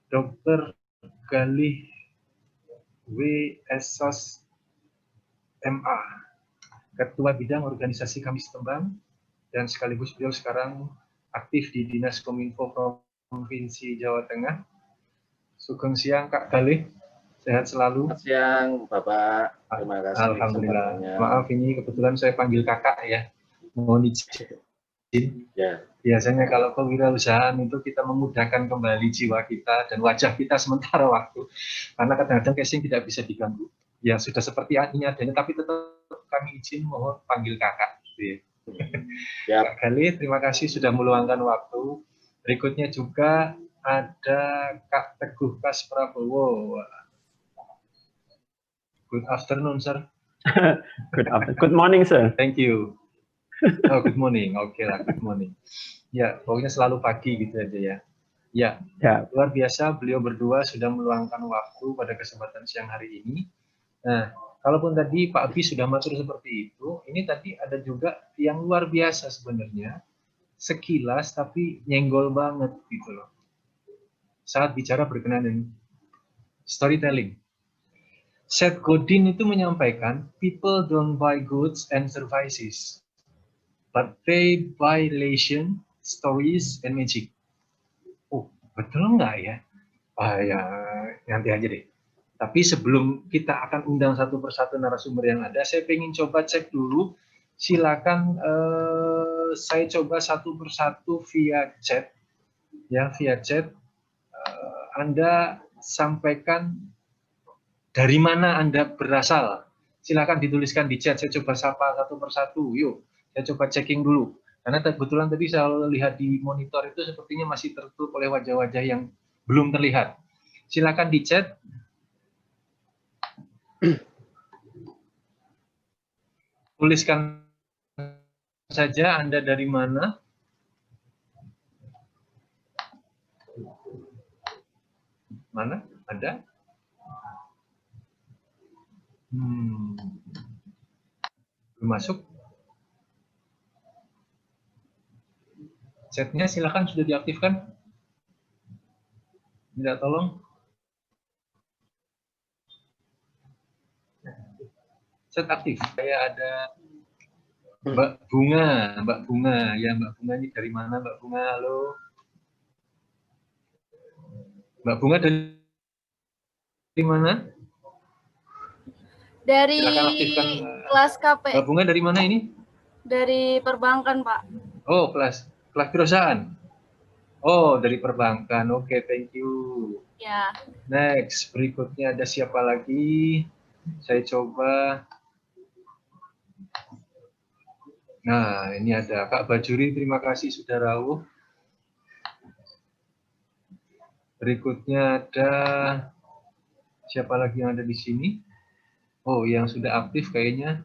Dr. Galih W. Esos MA, Ketua Bidang Organisasi Kami Setembang, dan sekaligus beliau sekarang aktif di Dinas Kominfo Provinsi Jawa Tengah. Sugeng siang Kak Galih, sehat selalu. Selamat siang Bapak, terima kasih. Alhamdulillah. Maaf ini kebetulan saya panggil kakak ya, mohon izin. Ya. Biasanya kalau kewirausahaan itu kita memudahkan kembali jiwa kita dan wajah kita sementara waktu, karena kadang-kadang casing tidak bisa diganggu. Ya sudah seperti ini adanya, tapi tetap kami izin mohon panggil kakak. Ya. Kak Galih, terima kasih sudah meluangkan waktu. Berikutnya juga ada Kak Teguh Kas Prabowo. Good afternoon, sir. Good morning, sir. Thank you. Oh, good morning. Oke lah, good morning. Ya, pokoknya selalu pagi gitu aja ya. Ya, luar biasa beliau berdua sudah meluangkan waktu pada kesempatan siang hari ini. Nah, kalaupun tadi Pak Abi sudah matur seperti itu, ini tadi ada juga yang luar biasa sebenarnya, sekilas tapi nyenggol banget gitu loh. Saat bicara berkenaan dengan storytelling. Seth Godin itu menyampaikan, people don't buy goods and services, but they buy legend, stories, and magic. Oh, betul nggak ya? Ya, nanti aja deh. Tapi sebelum kita akan undang satu persatu narasumber yang ada, saya pengen coba cek dulu. Silakan saya coba satu persatu via chat. Ya, via chat. Anda sampaikan dari mana Anda berasal. Silakan dituliskan di chat. Saya coba sapa satu persatu. Yuk, saya coba checking dulu. Karena kebetulan tadi saya lihat di monitor itu sepertinya masih tertutup oleh wajah-wajah yang belum terlihat. Silakan di chat. Tuliskan saja Anda dari mana. Mana? Ada? Belum masuk. Chatnya silakan sudah diaktifkan. Minta tolong. Chat aktif. Saya ada Mbak Bunga. Ya, Mbak Bunga ini dari mana Mbak Bunga? Halo. Mbak Bunga dari mana? Dari kelas KP. Mbak Bunga dari mana ini? Dari perbankan, Pak. Oh, kelas perusahaan. Oh, dari perbankan. Oke, thank you. Ya. Next, berikutnya ada siapa lagi? Saya coba. Nah, ini ada Kak Bajuri, terima kasih sudah rawuh. Berikutnya ada siapa lagi yang ada di sini? Oh, yang sudah aktif kayaknya.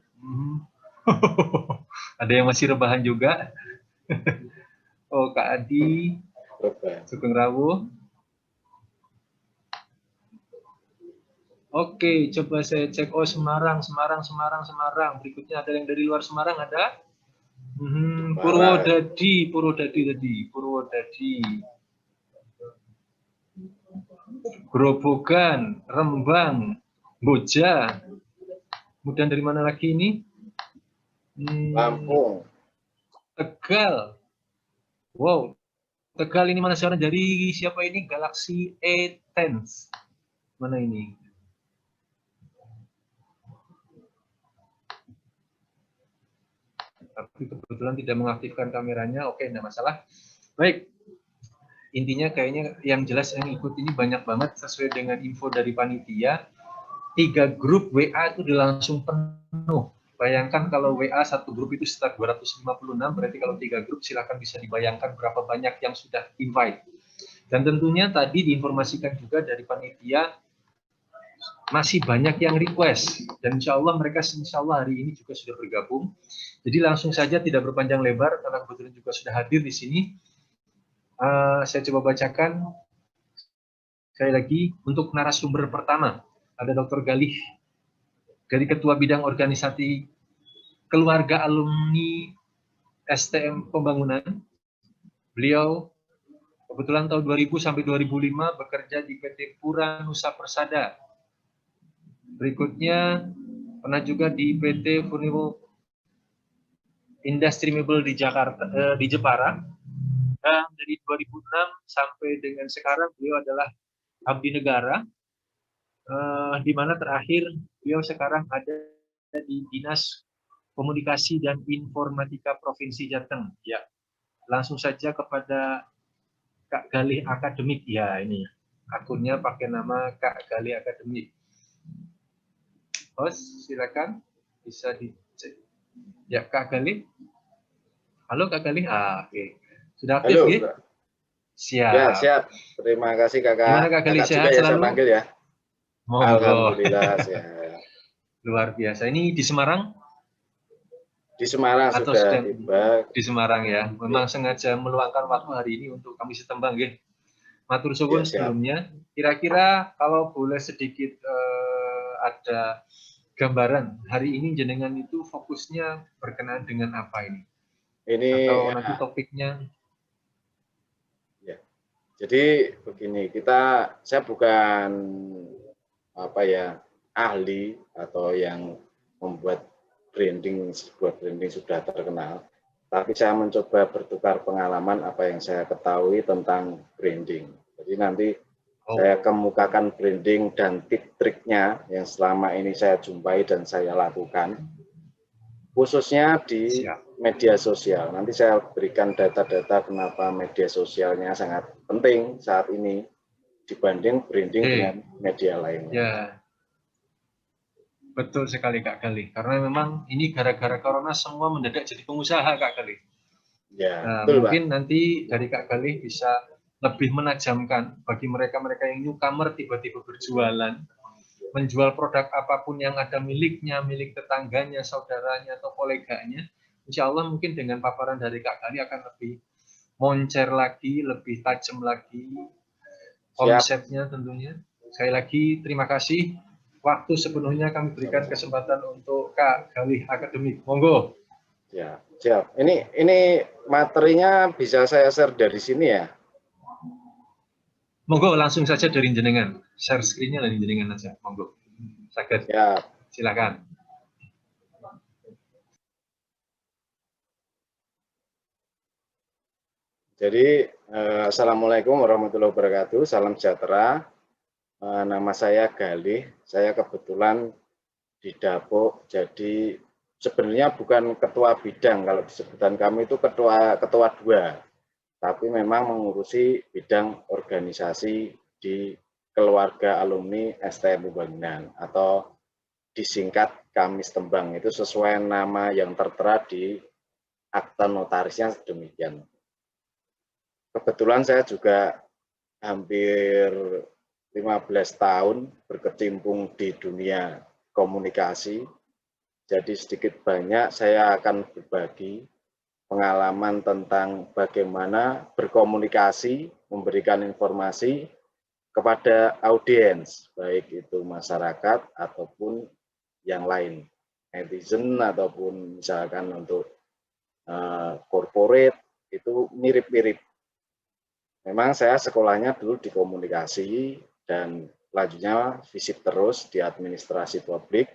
Ada yang masih rebahan juga. Oh, Kak Adi, Sugeng rawuh. Oke, coba saya cek. Oh, Semarang. Berikutnya ada yang dari luar Semarang, ada? Purwodadi tadi. Grobogan, Rembang, Boja. Kemudian dari mana lagi ini? Lampung. Tegal. Wow, Tegal ini mana seorang dari siapa ini? Galaxy A10. Mana ini? Tapi kebetulan tidak mengaktifkan kameranya. Oke, tidak masalah. Baik. Intinya kayaknya yang jelas yang ikut ini banyak banget sesuai dengan info dari panitia. 3 grup WA itu langsung penuh. Bayangkan kalau WA satu grup itu sekitar 256, berarti kalau 3 grup silakan bisa dibayangkan berapa banyak yang sudah invite. Dan tentunya tadi diinformasikan juga dari panitia masih banyak yang request. Dan insya Allah mereka hari ini juga sudah bergabung. Jadi langsung saja tidak berpanjang lebar karena kebetulan juga sudah hadir di sini. Saya coba bacakan sekali lagi untuk narasumber pertama. Ada Dr. Galih dari Ketua Bidang Organisasi Keluarga Alumni STM Pembangunan. Beliau Kebetulan tahun 2000 sampai 2005 bekerja di PT Pura Nusa Persada. Berikutnya pernah juga di PT Furnivo Industri Mebel di Jakarta, di Jepara. Dan dari 2006 sampai dengan sekarang beliau adalah abdi negara, di mana terakhir beliau sekarang ada di Dinas Komunikasi dan Informatika Provinsi Jateng. Ya, langsung saja kepada Kak Galih Akademik. Ya, ini akunnya pakai nama Kak Galih Akademik. Host, silakan bisa dicek. Ya, Kak Galih. Halo Kak Galih. Oke. Sudah aktif, Halo, ya? Siap. Ya, siap. Terima kasih Kakak. Gimana Kak Galih, sehat juga ya selalu? saya panggil ya. Monggo. Alhamdulillah sehat. Luar biasa. Ini di Semarang? Di Semarang atau sudah tiba. Di Semarang ya. Memang sengaja meluangkan waktu hari ini untuk kami setembang ya. Matur suwun sebelumnya. Kira-kira kalau boleh sedikit ada gambaran hari ini jenengan itu fokusnya berkenaan dengan apa ini? Atau ya, nanti topiknya? Ya. Jadi begini, saya bukan ahli atau yang membuat sebuah branding sudah terkenal, tapi saya mencoba bertukar pengalaman apa yang saya ketahui tentang branding. Jadi nanti saya kemukakan branding dan trik-triknya yang selama ini saya jumpai dan saya lakukan, khususnya di media sosial. Nanti saya berikan data-data kenapa media sosialnya sangat penting saat ini dibanding branding dengan media lainnya. Ya. Betul sekali Kak Galih, karena memang ini gara-gara corona semua mendadak jadi pengusaha Kak Galih. Ya, nah, betul, mungkin Pak. Nanti dari Kak Galih bisa lebih menajamkan bagi mereka-mereka yang newcomer tiba-tiba berjualan, menjual produk apapun yang ada miliknya, milik tetangganya, saudaranya, atau koleganya. Insya Allah mungkin dengan paparan dari Kak Galih akan lebih moncer lagi, lebih tajam lagi konsepnya tentunya. Sekali lagi terima kasih. Waktu sepenuhnya kami berikan kesempatan untuk Kak Galih Akademik. Monggo. Ya, siap. Ini materinya bisa saya share dari sini ya? Monggo langsung saja dari jenengan. Share screen-nya dari jenengan aja. Monggo. Sakit. Ya. Silakan. Jadi, Assalamualaikum warahmatullahi wabarakatuh. Salam sejahtera. Nama saya Galih. Saya kebetulan didapuk, jadi sebenarnya bukan ketua bidang, kalau disebutan kami itu ketua 2, tapi memang mengurusi bidang organisasi di keluarga alumni STM Pembangunan atau disingkat Kamis Tembang, itu sesuai nama yang tertera di akta notarisnya demikian. Kebetulan saya juga hampir 15 tahun berkecimpung di dunia komunikasi, jadi sedikit banyak saya akan berbagi pengalaman tentang bagaimana berkomunikasi, memberikan informasi kepada audiens, baik itu masyarakat ataupun yang lain, netizen ataupun misalkan untuk corporate, itu mirip-mirip. Memang saya sekolahnya dulu di komunikasi dan selanjutnya visip terus di administrasi publik.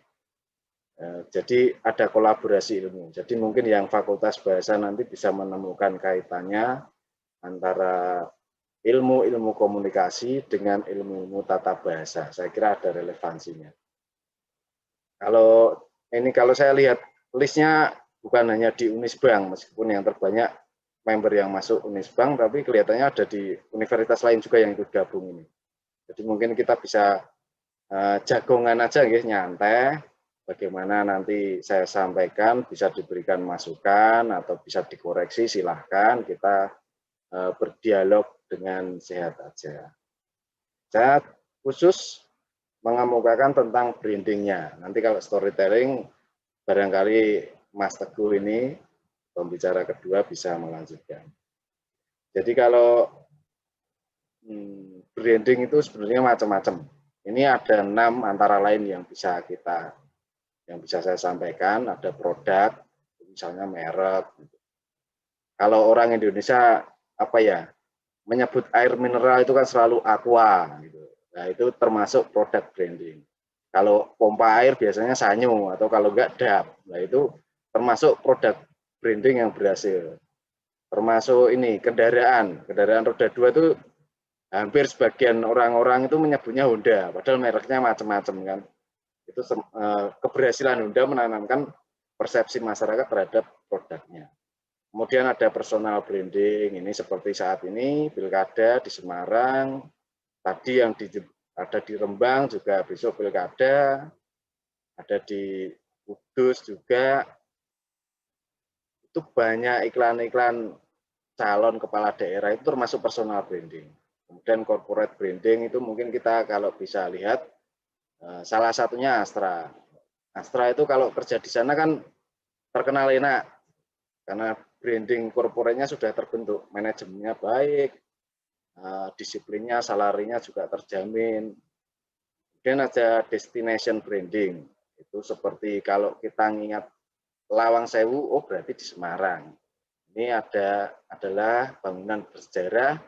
Jadi ada kolaborasi ilmu. Jadi mungkin yang fakultas bahasa nanti bisa menemukan kaitannya antara ilmu komunikasi dengan ilmu tata bahasa. Saya kira ada relevansinya. Kalau saya lihat listnya bukan hanya di Unisbank, meskipun yang terbanyak member yang masuk Unisbank, tapi kelihatannya ada di universitas lain juga yang ikut gabung ini. Jadi mungkin kita bisa jagongan aja, guys, nyantai. Bagaimana nanti saya sampaikan, bisa diberikan masukan atau bisa dikoreksi, silahkan kita berdialog dengan sehat aja. Saya khusus mengemukakan tentang brandingnya. Nanti kalau storytelling, barangkali Mas Teguh ini pembicara kedua bisa melanjutkan. Jadi kalau branding itu sebenarnya macam-macam. Ini ada 6 antara lain yang bisa saya sampaikan. Ada produk, misalnya merek. Kalau orang Indonesia menyebut air mineral itu kan selalu aqua gitu. Nah, itu termasuk produk branding. Kalau pompa air biasanya Sanyo atau kalau enggak DAP. Nah, itu termasuk produk branding yang berhasil. Termasuk ini kendaraan roda 2 itu hampir sebagian orang-orang itu menyebutnya Honda, padahal mereknya macam-macam kan. Itu keberhasilan Honda menanamkan persepsi masyarakat terhadap produknya. Kemudian ada personal branding, ini seperti saat ini pilkada di Semarang, tadi yang ada di Rembang juga besok pilkada, ada di Kudus juga. Itu banyak iklan-iklan calon kepala daerah itu termasuk personal branding. Kemudian corporate branding itu mungkin kita kalau bisa lihat salah satunya Astra. Astra itu kalau kerja di sana kan terkenal enak karena branding korporatnya sudah terbentuk, manajemennya baik, disiplinnya, salarinya juga terjamin. Kemudian ada destination branding, itu seperti kalau kita ingat Lawang Sewu, oh berarti di Semarang. Ini adalah bangunan bersejarah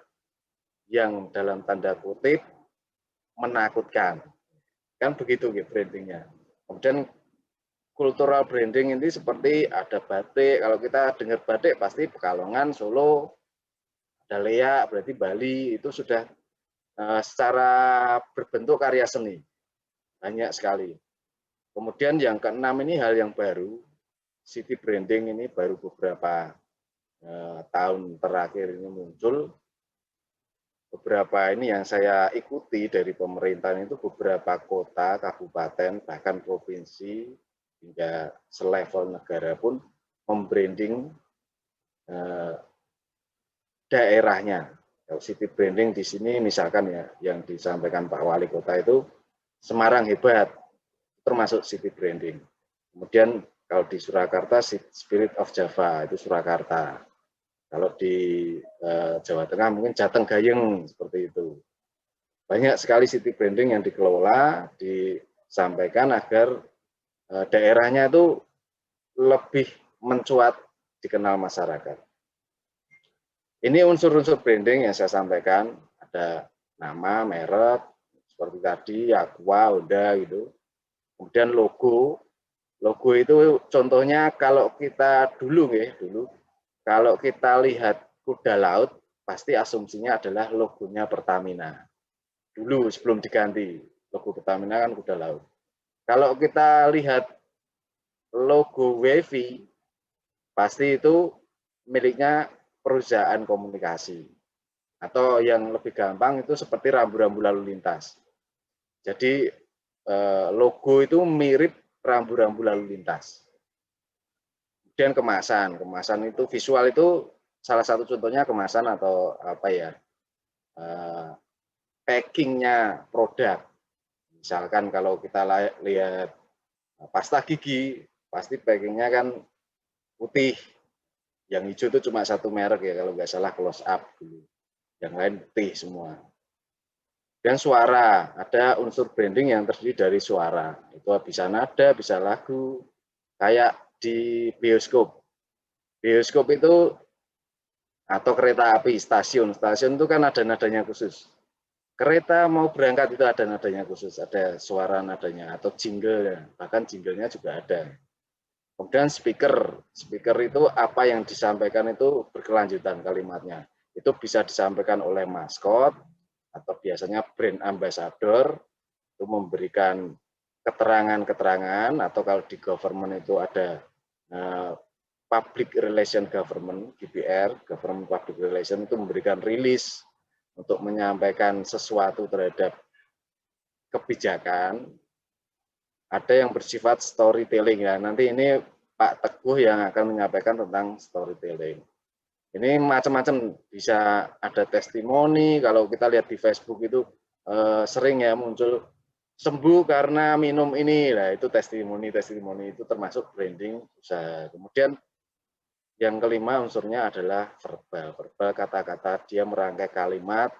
yang dalam tanda kutip menakutkan. Kan begitu gitu brandingnya. Kemudian cultural branding ini seperti ada batik, kalau kita dengar batik pasti Pekalongan, Solo, ada Leak, berarti Bali, itu sudah secara berbentuk karya seni. Banyak sekali. Kemudian yang keenam ini hal yang baru, city branding ini baru beberapa tahun terakhir ini muncul. Beberapa ini yang saya ikuti dari pemerintahan itu beberapa kota, kabupaten, bahkan provinsi, hingga selevel negara pun membranding daerahnya. Kalau city branding di sini misalkan ya yang disampaikan Pak Wali Kota itu Semarang hebat, termasuk city branding. Kemudian kalau di Surakarta Spirit of Java itu Surakarta. Kalau di Jawa Tengah mungkin Jateng Gayeng seperti itu. Banyak sekali city branding yang dikelola, disampaikan agar daerahnya itu lebih mencuat dikenal masyarakat. Ini unsur-unsur branding yang saya sampaikan, ada nama, merek, seperti tadi, Aqua, Honda gitu. Kemudian logo itu contohnya kalau kita dulu kalau kita lihat kuda laut, pasti asumsinya adalah logonya Pertamina. Dulu sebelum diganti, logo Pertamina kan kuda laut. Kalau kita lihat logo WiFi, pasti itu miliknya perusahaan komunikasi. Atau yang lebih gampang itu seperti rambu-rambu lalu lintas. Jadi logo itu mirip rambu-rambu lalu lintas. Kemudian kemasan itu visual itu salah satu contohnya kemasan atau apa ya, packingnya produk. Misalkan kalau kita lihat pasta gigi, pasti packingnya kan putih. Yang hijau itu cuma satu merek ya, kalau nggak salah Close Up dulu. Yang lain putih semua. Dan suara, ada unsur branding yang terdiri dari suara. Itu bisa nada, bisa lagu, kayak di bioskop. Bioskop itu atau kereta api, stasiun itu kan ada nadanya khusus. Kereta mau berangkat itu ada nadanya khusus, ada suara nadanya atau jingle, bahkan jinglenya juga ada. Kemudian speaker itu apa yang disampaikan itu berkelanjutan kalimatnya. Itu bisa disampaikan oleh maskot atau biasanya brand ambassador itu memberikan keterangan-keterangan, atau kalau di government itu ada public relation government, GPR, government public relation itu memberikan rilis untuk menyampaikan sesuatu terhadap kebijakan. Ada yang bersifat storytelling ya. Nanti ini Pak Teguh yang akan menyampaikan tentang storytelling. Ini macam-macam, bisa ada testimoni. Kalau kita lihat di Facebook itu sering ya muncul sembuh karena minum ini, lah itu testimoni itu termasuk branding usaha. Kemudian yang kelima unsurnya adalah verbal kata-kata, dia merangkai kalimat,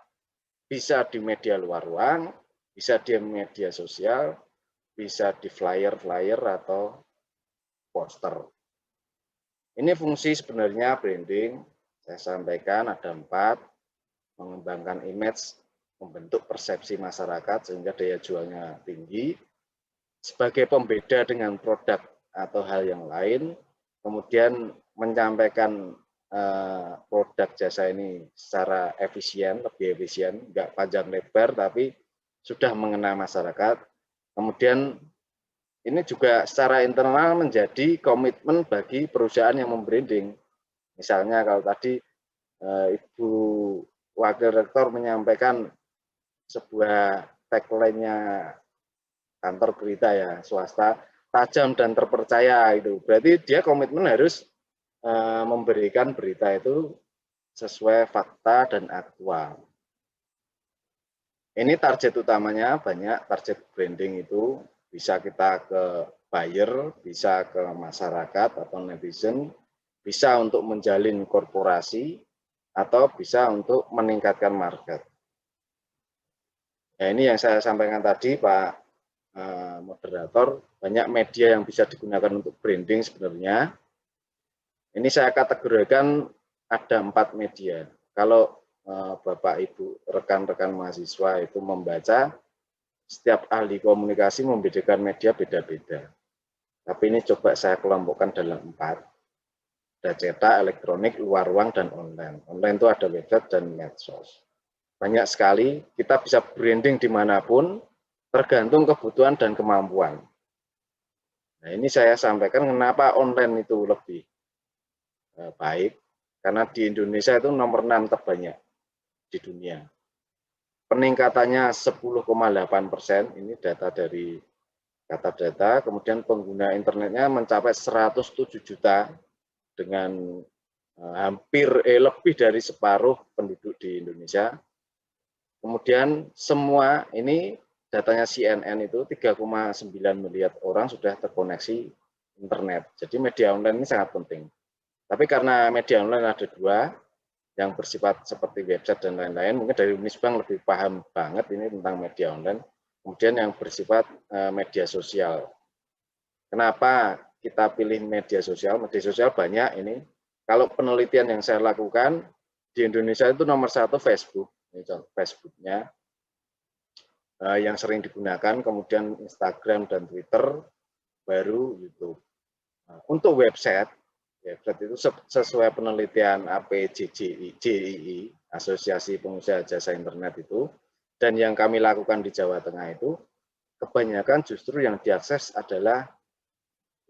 bisa di media luar ruang, bisa di media sosial, bisa di flyer atau poster. Ini fungsi sebenarnya branding, saya sampaikan ada 4. mengembangkan image, membentuk persepsi masyarakat sehingga daya jualnya tinggi, sebagai pembeda dengan produk atau hal yang lain, kemudian menyampaikan produk jasa ini secara efisien, lebih efisien, nggak panjang lebar, tapi sudah mengena masyarakat. Kemudian ini juga secara internal menjadi komitmen bagi perusahaan yang membranding. Misalnya kalau tadi Ibu Wakil Rektor menyampaikan sebuah tagline-nya kantor berita ya, swasta, tajam dan terpercaya itu. Berarti dia komitmen harus memberikan berita itu sesuai fakta dan aktual. Ini target utamanya banyak, target branding itu bisa kita ke buyer, bisa ke masyarakat atau netizen, bisa untuk menjalin korporasi, atau bisa untuk meningkatkan market. Nah, ini yang saya sampaikan tadi, Pak moderator, banyak media yang bisa digunakan untuk branding sebenarnya. Ini saya kategorikan ada 4 media. Kalau Bapak Ibu rekan-rekan mahasiswa itu membaca, setiap ahli komunikasi membedakan media beda-beda. Tapi ini coba saya kelompokkan dalam 4. Ada cetak, elektronik, luar ruang, dan online. Online itu ada website dan medsos. Banyak sekali, kita bisa branding dimanapun, tergantung kebutuhan dan kemampuan. Nah, ini saya sampaikan kenapa online itu lebih baik, karena di Indonesia itu nomor 6 terbanyak di dunia. Peningkatannya 10,8%, ini data dari Kata Data, kemudian pengguna internetnya mencapai 107 juta dengan hampir lebih dari separuh penduduk di Indonesia. Kemudian semua ini datanya CNN itu 3,9 miliar orang sudah terkoneksi internet. Jadi media online ini sangat penting. Tapi karena media online ada 2, yang bersifat seperti website dan lain-lain, mungkin dari Unisbank lebih paham banget ini tentang media online. Kemudian yang bersifat media sosial. Kenapa kita pilih media sosial? Media sosial banyak ini. Kalau penelitian yang saya lakukan, di Indonesia itu nomor 1 Facebook. Ini contoh Facebooknya yang sering digunakan, kemudian Instagram dan Twitter, baru YouTube. Untuk website itu sesuai penelitian APJJI, Asosiasi Pengusaha Jasa Internet itu, dan yang kami lakukan di Jawa Tengah itu, kebanyakan justru yang diakses adalah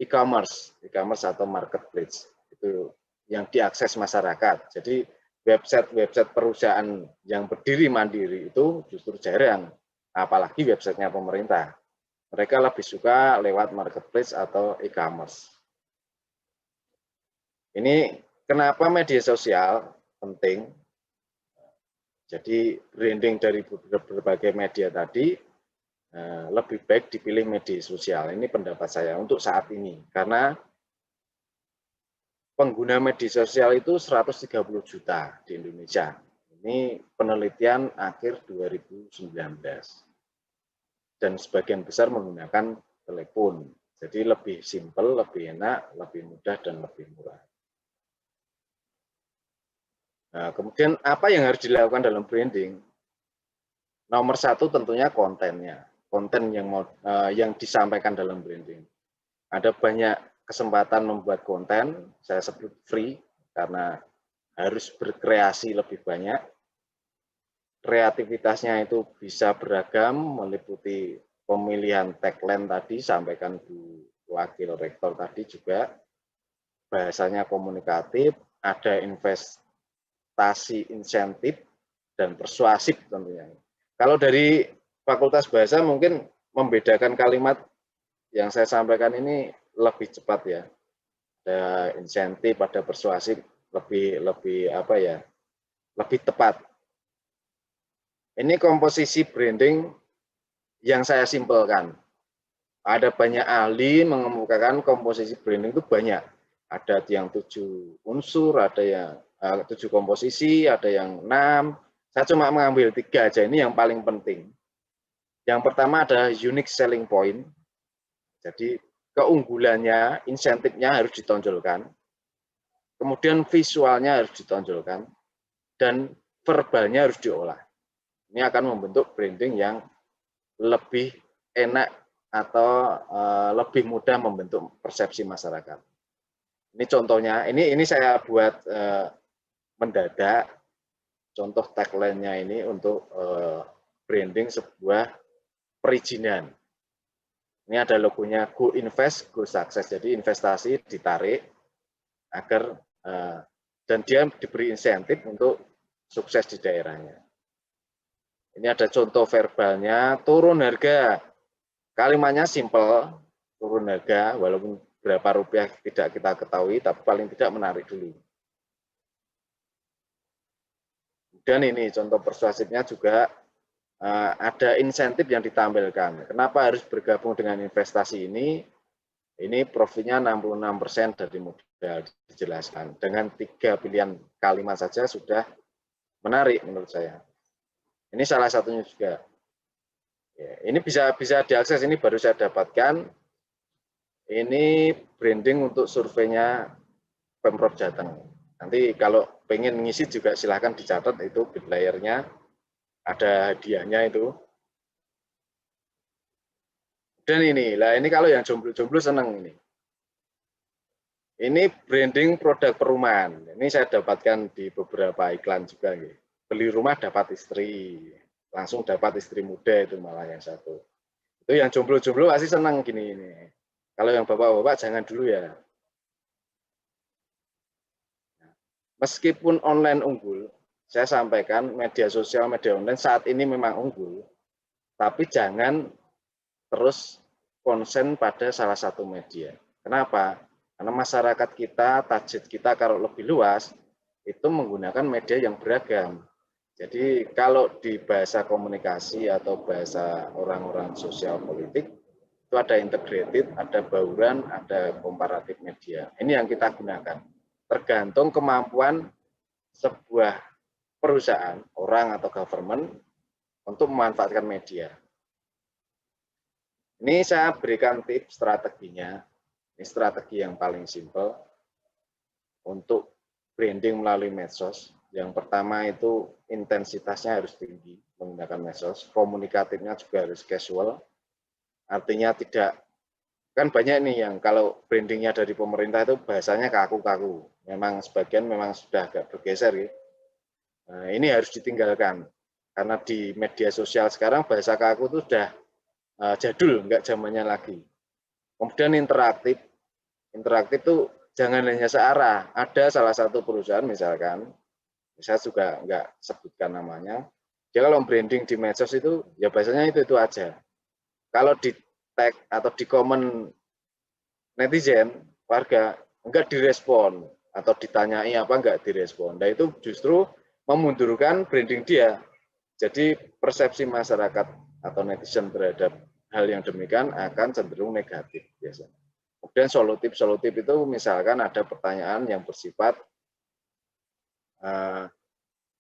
e-commerce atau marketplace. Itu yang diakses masyarakat. Jadi website perusahaan yang berdiri mandiri itu justru jarang, apalagi websitenya pemerintah. Mereka lebih suka lewat marketplace atau e-commerce. Ini kenapa media sosial penting. Jadi branding dari berbagai media tadi lebih baik dipilih media sosial. Ini pendapat saya untuk saat ini. Karena pengguna media sosial itu 130 juta di Indonesia. Ini penelitian akhir 2019. Dan sebagian besar menggunakan telepon. Jadi lebih simpel, lebih enak, lebih mudah, dan lebih murah. Nah, kemudian apa yang harus dilakukan dalam branding? Nomor 1 tentunya kontennya, konten yang disampaikan dalam branding. Ada banyak kesempatan membuat konten, saya sebut free karena harus berkreasi lebih banyak. Kreativitasnya itu bisa beragam, meliputi pemilihan tagline tadi, sampaikan Bu Wakil Rektor tadi juga, bahasanya komunikatif, ada insentif dan persuasif tentunya. Kalau dari Fakultas Bahasa mungkin membedakan kalimat yang saya sampaikan ini lebih cepat ya. Ada insentif, ada persuasif, lebih tepat. Ini komposisi branding yang saya simpelkan. Ada banyak ahli mengemukakan komposisi branding itu banyak. Ada yang 7 unsur, ada yang 7 komposisi, ada yang 6. Saya cuma mengambil 3 aja, ini yang paling penting. Yang pertama ada unique selling point. Jadi keunggulannya, insentifnya harus ditonjolkan. Kemudian visualnya harus ditonjolkan. Dan verbalnya harus diolah. Ini akan membentuk branding yang lebih enak atau lebih mudah membentuk persepsi masyarakat. Ini contohnya, ini saya buat mendadak, contoh tagline-nya ini untuk branding sebuah perizinan. Ini ada logonya Go Invest, Go Success. Jadi investasi ditarik agar dan dia diberi insentif untuk sukses di daerahnya. Ini ada contoh verbalnya, turun harga. Kalimatnya simple, turun harga, walaupun berapa rupiah tidak kita ketahui, tapi paling tidak menarik dulu. Dan ini contoh persuasifnya juga ada insentif yang ditampilkan. Kenapa harus bergabung dengan investasi ini? Ini profitnya 66% dari modal dijelaskan. Dengan 3 pilihan kalimat saja sudah menarik menurut saya. Ini salah satunya juga. Ya, ini bisa diakses, ini baru saya dapatkan. Ini branding untuk surveinya Pemprov Jateng. Nanti kalau pengen ngisi juga silahkan dicatat, itu bit layernya, ada hadiahnya itu. Dan ini, lah ini kalau yang jomblo-jomblo seneng ini. Ini branding produk perumahan. Ini saya dapatkan di beberapa iklan juga. Gitu. Beli rumah dapat istri, langsung dapat istri muda itu malah yang satu. Itu yang jomblo-jomblo pasti senang gini ini. Kalau yang bapak-bapak jangan dulu ya. Meskipun online unggul, saya sampaikan media sosial, media online saat ini memang unggul, tapi jangan terus konsen pada salah satu media. Kenapa? Karena masyarakat kita, target kita kalau lebih luas, itu menggunakan media yang beragam. Jadi kalau di bahasa komunikasi atau bahasa orang-orang sosial politik, itu ada integrated, ada bauran, ada komparatif media. Ini yang kita gunakan. Tergantung kemampuan sebuah perusahaan, orang atau government, untuk memanfaatkan media. Ini saya berikan tips strateginya. Ini strategi yang paling simpel untuk branding melalui medsos. Yang pertama itu intensitasnya harus tinggi menggunakan medsos. Komunikatifnya juga harus casual. Artinya tidak, kan banyak nih yang kalau brandingnya dari pemerintah itu bahasanya kaku-kaku. Memang sebagian memang sudah agak bergeser. Ya. Nah, ini harus ditinggalkan. Karena di media sosial sekarang bahasa kaku itu sudah jadul, enggak zamannya lagi. Kemudian interaktif. Interaktif itu jangan hanya searah. Ada salah satu perusahaan misalkan, saya juga enggak sebutkan namanya, dia kalau branding di medsos itu, ya biasanya itu aja. Kalau di tag atau di komen netizen, warga, enggak direspon, atau ditanyai apa enggak direspon. Nah itu justru memundurkan branding dia. Jadi persepsi masyarakat atau netizen terhadap hal yang demikian akan cenderung negatif biasanya. Kemudian solutif itu misalkan ada pertanyaan yang bersifat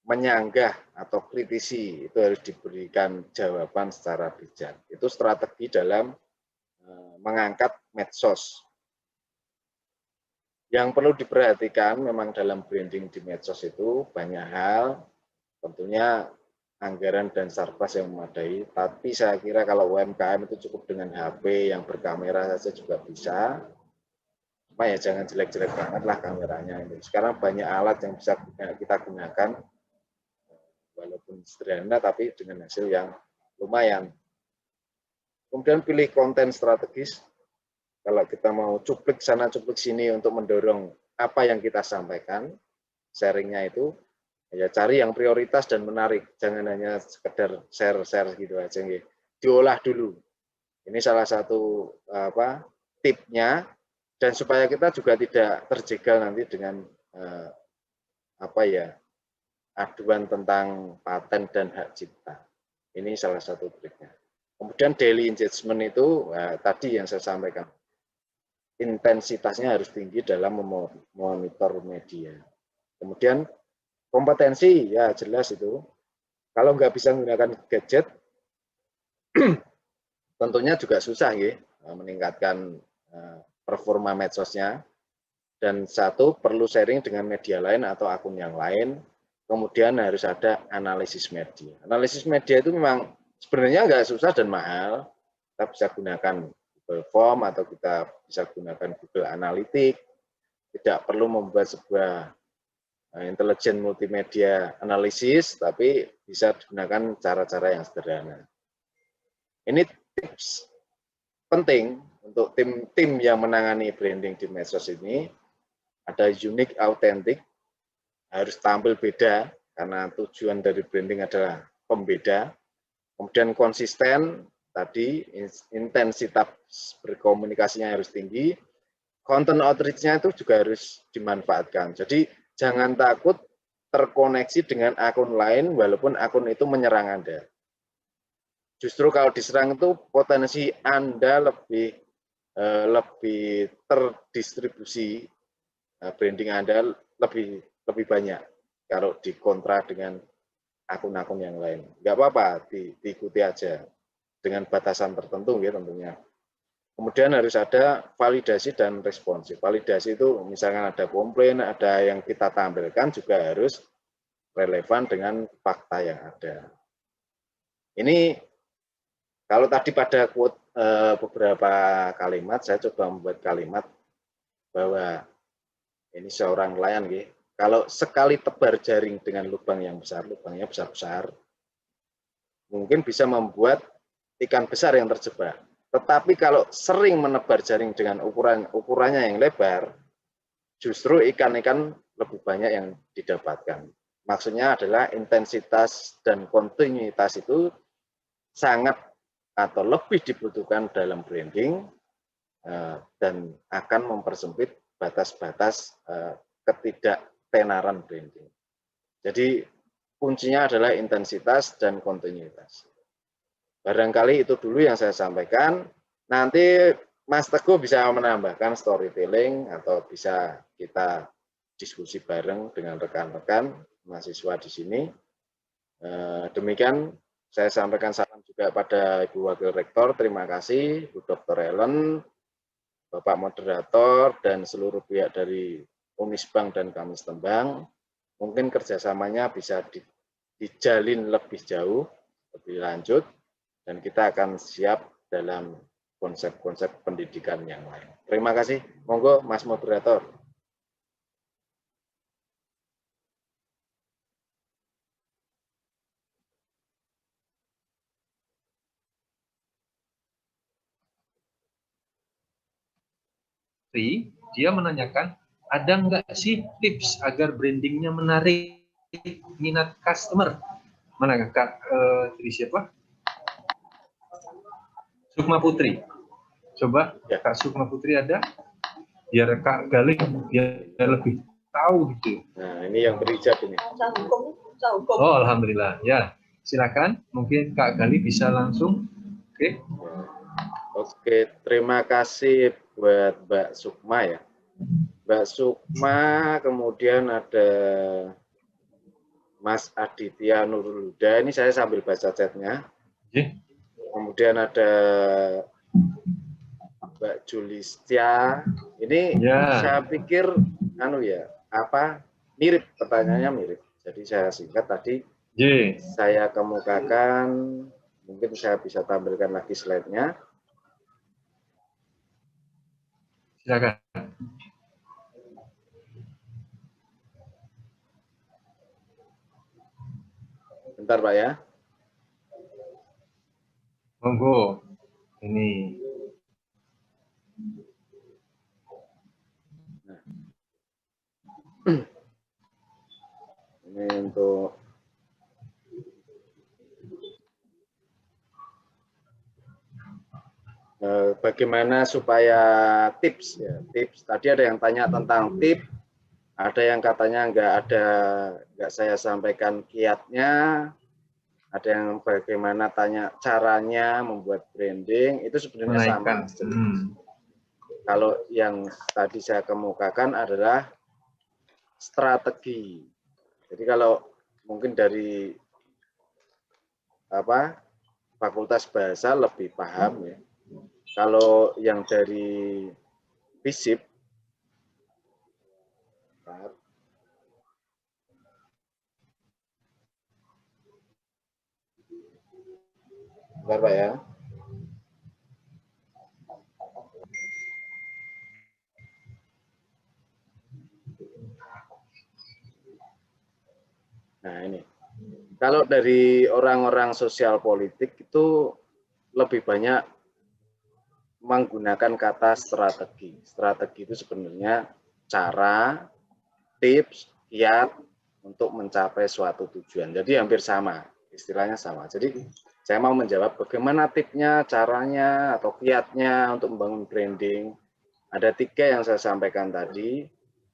menyanggah atau kritisi, itu harus diberikan jawaban secara bijak. Itu strategi dalam mengangkat medsos. Yang perlu diperhatikan memang dalam branding di medsos itu banyak hal, tentunya anggaran dan sarpas yang memadai, tapi saya kira kalau UMKM itu cukup dengan HP yang berkamera saja juga bisa. Cuma ya jangan jelek-jelek banget lah kameranya. Sekarang banyak alat yang bisa kita gunakan, walaupun sederhana tapi dengan hasil yang lumayan. Kemudian pilih konten strategis. Kalau kita mau cuplik sana cuplik sini untuk mendorong apa yang kita sampaikan, sharingnya itu, ya cari yang prioritas dan menarik, jangan hanya sekedar share gitu aja, diolah dulu. Ini salah satu tipnya, dan supaya kita juga tidak terjegal nanti dengan aduan tentang paten dan hak cipta. Ini salah satu triknya. Kemudian daily engagement itu tadi yang saya sampaikan, intensitasnya harus tinggi dalam memonitor media. Kemudian kompetensi, ya jelas itu. Kalau nggak bisa menggunakan gadget, tentunya juga susah ya, meningkatkan performa medsosnya. Dan satu, perlu sharing dengan media lain atau akun yang lain. kemudian harus ada analisis media. Analisis media itu memang sebenarnya nggak susah dan mahal. Kita bisa gunakan Google Form atau kita bisa gunakan Google Analytics. Tidak perlu membuat sebuah intelijen multimedia analisis, tapi bisa digunakan cara-cara yang sederhana. Ini tips penting untuk tim yang menangani branding di medsos ini. Ada unique, autentik, harus tampil beda, karena tujuan dari branding adalah pembeda. Kemudian konsisten, tadi intensitas berkomunikasinya harus tinggi, content outreach-nya itu juga harus dimanfaatkan. Jadi jangan takut terkoneksi dengan akun lain walaupun akun itu menyerang Anda. Justru kalau diserang itu potensi Anda lebih terdistribusi, branding Anda lebih banyak kalau dikontra dengan akun-akun yang lain. Nggak apa-apa, diikuti aja dengan batasan tertentu ya tentunya. Kemudian harus ada validasi dan responsif. Validasi itu misalkan ada komplain, ada yang kita tampilkan juga harus relevan dengan fakta yang ada. Ini kalau tadi pada quote beberapa kalimat, saya coba membuat kalimat bahwa ini seorang nelayan, kalau sekali tebar jaring dengan lubang yang besar, lubangnya besar-besar, mungkin bisa membuat ikan besar yang terjebak. Tetapi kalau sering menebar jaring dengan ukurannya yang lebar, justru ikan-ikan lebih banyak yang didapatkan. Maksudnya adalah intensitas dan kontinuitas itu sangat atau lebih dibutuhkan dalam branding dan akan mempersempit batas-batas ketidaktenaran branding. Jadi kuncinya adalah intensitas dan kontinuitas. Barangkali itu dulu yang saya sampaikan. Nanti Mas Teguh bisa menambahkan storytelling atau bisa kita diskusi bareng dengan rekan-rekan mahasiswa di sini. Demikian saya sampaikan salam juga pada Ibu Wakil Rektor. Terima kasih Ibu Dr. Ellen, Bapak Moderator, dan seluruh pihak dari Unisbank dan Kamis Tembang. Mungkin kerjasamanya bisa dijalin lebih jauh, lebih lanjut, dan kita akan siap dalam konsep-konsep pendidikan yang lain. Terima kasih. Monggo Mas Moderator. Dia menanyakan, ada nggak sih tips agar brandingnya menarik minat customer? Mana Kak? Dari siapa? Sukma Putri. Coba ya. Kak Sukma Putri ada? Biar Kak Galih dia lebih tahu gitu. Nah, ini yang berijab ini. Oh, alhamdulillah. Ya, silakan. Mungkin Kak Galih bisa langsung. Oke. Oke, terima kasih buat Mbak Sukma ya. Mbak Sukma, kemudian ada Mas Aditya Nurul Huda. Ini saya sambil baca chatnya. Kemudian ada Mbak Julistia. Ini saya pikir mirip, pertanyaannya mirip. Jadi saya singkat tadi. Saya kemukakan, mungkin saya bisa tampilkan lagi slide-nya. Silakan. Bentar Pak ya. Monggo. Ini. Nah. Ini untuk bagaimana supaya tips ya. Tips tadi ada yang tanya tentang tips. Ada yang katanya nggak saya sampaikan kiatnya, ada yang bagaimana tanya caranya membuat branding, itu sebenarnya sama. Kalau yang tadi saya kemukakan adalah strategi. Jadi kalau mungkin dari Fakultas Bahasa lebih paham ya. Kalau yang dari FISIP, Bentar, Pak ya. Nah ini, kalau dari orang-orang sosial politik itu lebih banyak menggunakan kata strategi. Strategi itu sebenarnya cara, tips, kiat untuk mencapai suatu tujuan. Jadi hampir sama, istilahnya sama. Jadi saya mau menjawab bagaimana tipsnya, caranya, atau kiatnya untuk membangun branding. Ada 3 yang saya sampaikan tadi,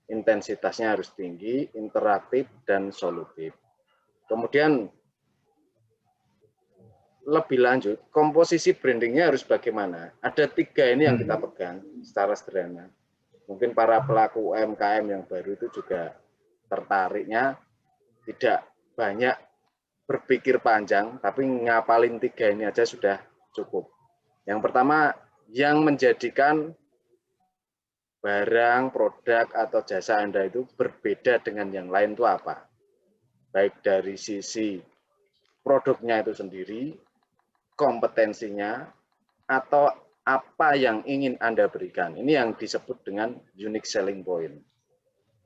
intensitasnya harus tinggi, interaktif, dan solutif. Kemudian lebih lanjut, komposisi brandingnya harus bagaimana? Ada 3 ini yang kita pegang secara sederhana. Mungkin para pelaku UMKM yang baru itu juga tertariknya tidak banyak berpikir panjang, tapi ngapalin 3 ini aja sudah cukup. Yang pertama, yang menjadikan barang, produk, atau jasa Anda itu berbeda dengan yang lain itu apa? Baik dari sisi produknya itu sendiri, kompetensinya, atau apa yang ingin Anda berikan. Ini yang disebut dengan unique selling point.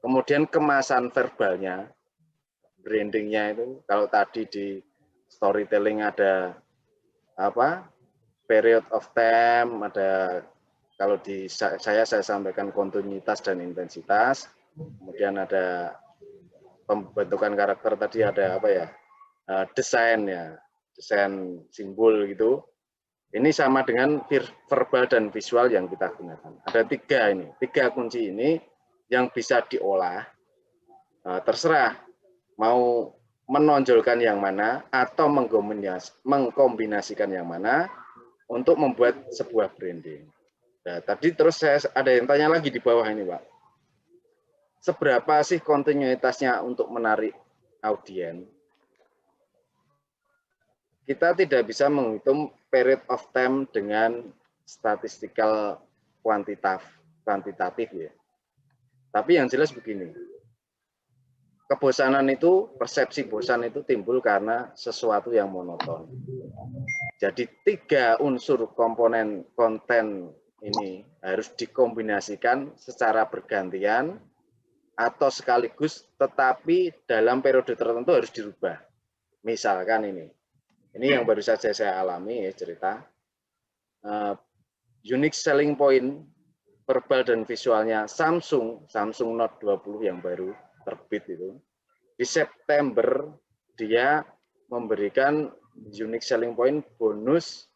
Kemudian kemasan verbalnya, brandingnya itu, kalau tadi di storytelling ada apa? Period of time, ada kalau di saya sampaikan kontinuitas dan intensitas. Kemudian ada pembentukan karakter tadi ada apa ya? Desain ya, desain simbol gitu. Ini sama dengan verbal dan visual yang kita gunakan. Ada 3 ini, 3 kunci ini yang bisa diolah. Terserah mau menonjolkan yang mana atau mengkombinasikan yang mana untuk membuat sebuah branding. Nah, tadi terus saya ada yang tanya lagi di bawah ini, Pak. Seberapa sih kontinuitasnya untuk menarik audiens? Kita tidak bisa menghitung period of time dengan statistical kuantitatif ya. Tapi yang jelas begini, kebosanan itu, persepsi bosan itu timbul karena sesuatu yang monoton. Jadi 3 unsur komponen konten ini harus dikombinasikan secara bergantian atau sekaligus, tetapi dalam periode tertentu harus dirubah. Misalkan ini yang baru saja saya alami ya, cerita. Unique selling point verbal dan visualnya Samsung Note 20 yang baru terbit itu. Di September dia memberikan unique selling point bonus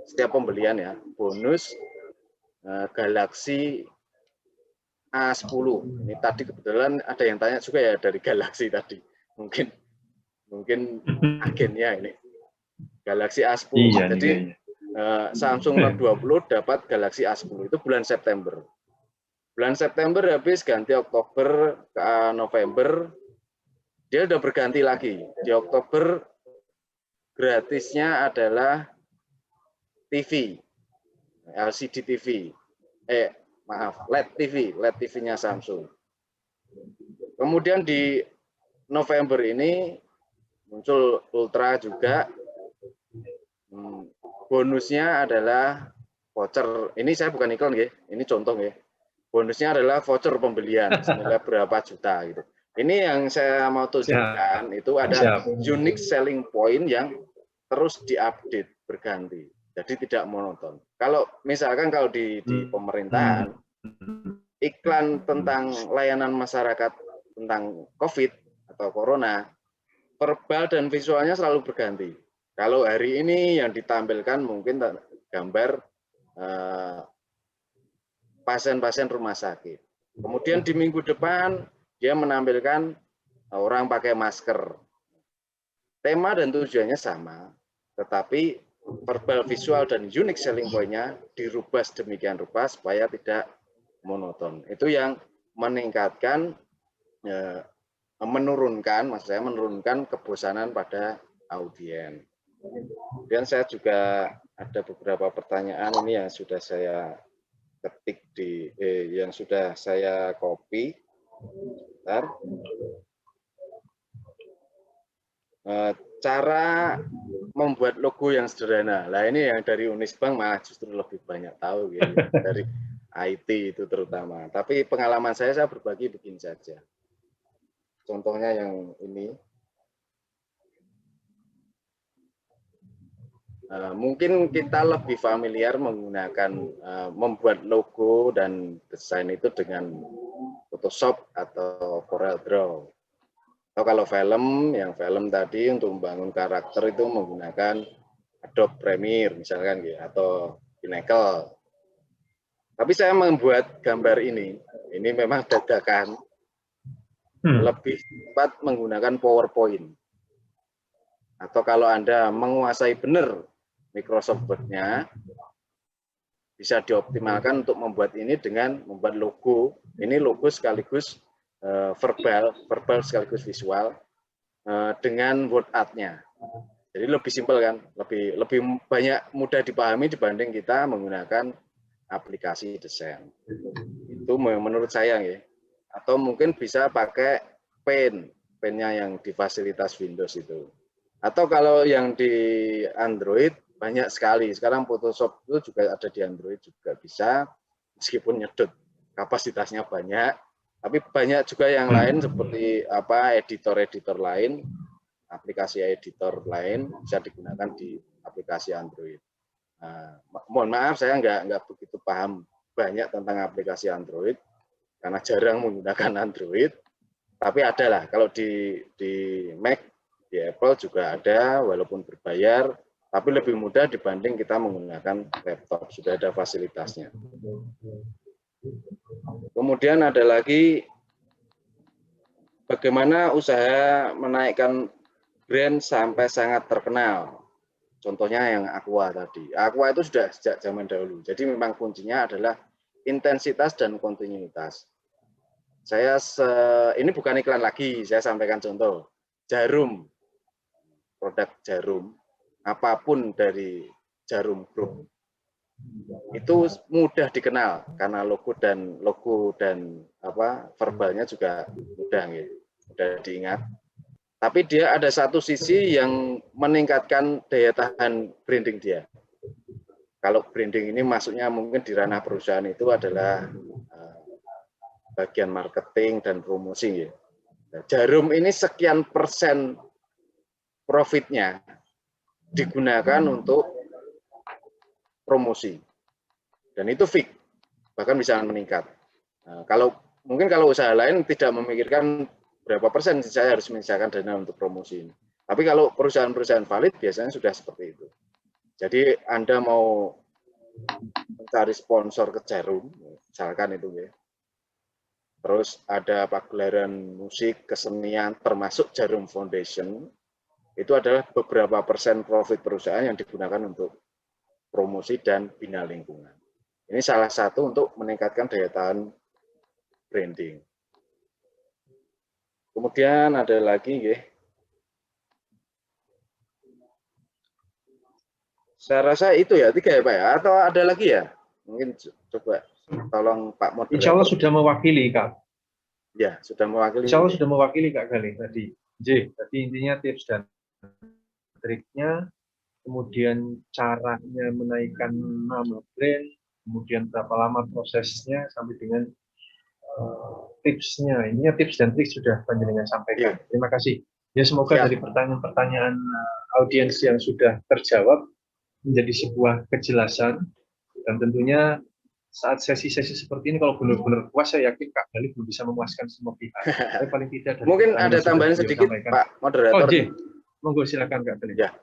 setiap pembelian ya, bonus Galaxy A10. Ini tadi kebetulan ada yang tanya juga ya dari Galaxy tadi. Mungkin agennya ini. Galaxy A10. Iya, jadi iya. Samsung Note 20 dapat Galaxy A10 itu bulan September. Bulan September habis, ganti Oktober ke November, dia udah berganti lagi. Di Oktober gratisnya adalah TV, LCD TV, LED TV-nya Samsung. Kemudian di November ini muncul Ultra juga. Bonusnya adalah voucher. Ini saya bukan iklan ya, ini contoh ya. Bonusnya adalah voucher pembelian senilai berapa juta gitu. Ini yang saya mau tunjukkan itu ada unique selling point yang terus diupdate berganti. Jadi tidak monoton. Kalau misalkan kalau di pemerintahan iklan tentang layanan masyarakat tentang COVID atau Corona, verbal dan visualnya selalu berganti. Kalau hari ini yang ditampilkan mungkin gambar pasien-pasien rumah sakit. Kemudian di minggu depan dia menampilkan orang pakai masker. Tema dan tujuannya sama, tetapi verbal, visual, dan unique selling point-nya dirubah sedemikian rupa supaya tidak monoton. Itu yang meningkatkan, menurunkan kebosanan pada audiens. Kemudian saya juga ada beberapa pertanyaan ini yang sudah saya ketik yang sudah saya copy. Bentar. cara membuat logo yang sederhana. Lah ini yang dari Unisbank malah justru lebih banyak tahu gitu. Dari IT itu terutama. Tapi pengalaman saya berbagi begini saja. Contohnya yang ini. Mungkin kita lebih familiar menggunakan membuat logo dan desain itu dengan Photoshop atau Corel Draw. Atau kalau film, yang film tadi untuk membangun karakter itu menggunakan Adobe Premiere misalkan gitu, atau Pinnacle. Tapi saya membuat gambar ini memang dadakan, lebih cepat menggunakan PowerPoint. Atau kalau Anda menguasai benar Microsoft Word-nya, bisa dioptimalkan untuk membuat ini dengan membuat logo. Ini logo sekaligus verbal sekaligus visual dengan word art-nya. Jadi lebih simpel kan, lebih banyak mudah dipahami dibanding kita menggunakan aplikasi desain. Itu menurut saya ya. Atau mungkin bisa pakai pen-nya yang di fasilitas Windows itu. Atau kalau yang di Android banyak sekali. Sekarang Photoshop itu juga ada di Android juga bisa, meskipun nyedot kapasitasnya banyak. Tapi banyak juga yang lain seperti editor-editor lain, aplikasi editor lain bisa digunakan di aplikasi Android. Mohon maaf saya nggak begitu paham banyak tentang aplikasi Android karena jarang menggunakan Android. Tapi ada lah kalau di Mac, di Apple juga ada walaupun berbayar, tapi lebih mudah dibanding kita menggunakan laptop, sudah ada fasilitasnya. Kemudian ada lagi bagaimana usaha menaikkan brand sampai sangat terkenal. Contohnya yang Aqua tadi. Aqua itu sudah sejak zaman dahulu. Jadi memang kuncinya adalah intensitas dan kontinuitas. Ini bukan iklan lagi, saya sampaikan contoh. Jarum, produk jarum, apapun dari Jarum Group, itu mudah dikenal karena logo dan verbalnya juga mudah diingat. Tapi dia ada satu sisi yang meningkatkan daya tahan branding dia. Kalau branding ini maksudnya mungkin di ranah perusahaan itu adalah bagian marketing dan promosi ya. Jarum ini sekian persen profitnya digunakan untuk promosi, dan itu fix, bahkan bisa meningkat. Mungkin kalau usaha lain tidak memikirkan berapa persen saya harus menyisakan dana untuk promosi ini. Tapi kalau perusahaan-perusahaan valid biasanya sudah seperti itu. Jadi Anda mau mencari sponsor ke Jarum, misalkan itu ya. Terus ada pagelaran musik, kesenian, termasuk Jarum Foundation, itu adalah beberapa persen profit perusahaan yang digunakan untuk promosi dan bina lingkungan. Ini salah satu untuk meningkatkan daya tahan branding. Kemudian ada lagi, ya. Saya rasa itu ya 3 ya Pak ya, atau ada lagi ya? Mungkin coba tolong Pak Moderator. Insya Allah sudah mewakili Kak. Ya, sudah mewakili. Insya Allah sudah mewakili Kak Galih tadi. Tadi intinya tips dan triknya, kemudian caranya menaikkan nama brand, kemudian berapa lama prosesnya, sampai dengan tipsnya. Ininya tips dan trik sudah panjenengan sampaikan. Ya. Terima kasih. Ya semoga dari pertanyaan-pertanyaan audiens yang sudah terjawab menjadi sebuah kejelasan, dan tentunya saat sesi-sesi seperti ini kalau benar-benar puas, saya yakin Kak Galih belum bisa memuaskan semua pihak. Tapi paling tidak mungkin ada tambahan sedikit sampaikan. Pak Moderator. Monggo silakan Kak Galih. Ya.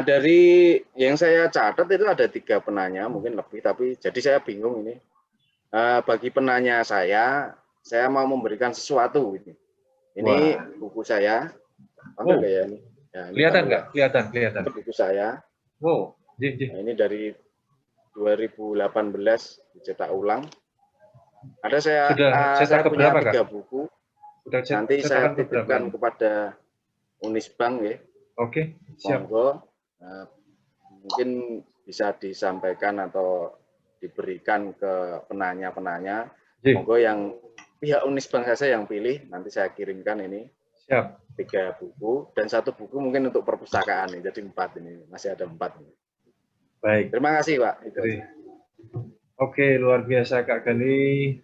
Dari yang saya catat itu ada 3 penanya, mungkin lebih, tapi jadi saya bingung ini. Bagi penanya saya mau memberikan sesuatu ini. Ini buku saya. Ambil ya ini. Ya, ini kelihatan nggak? Kelihatan. Buku saya. Wow. Nah, ini dari 2018 dicetak ulang. Ada saya punya 3 buku. Nanti saya titipkan kepada Unisbank ya. Oke, siap. Monggo, mungkin bisa disampaikan atau diberikan ke penanya-penanya. Monggo yang pihak Unisbank saja yang pilih, nanti saya kirimkan ini. Siap. 3 buku dan 1 buku mungkin untuk perpustakaan nih. Jadi 4 ini, masih ada 4. Baik. Terima kasih Pak. Oke, luar biasa Kak Gali.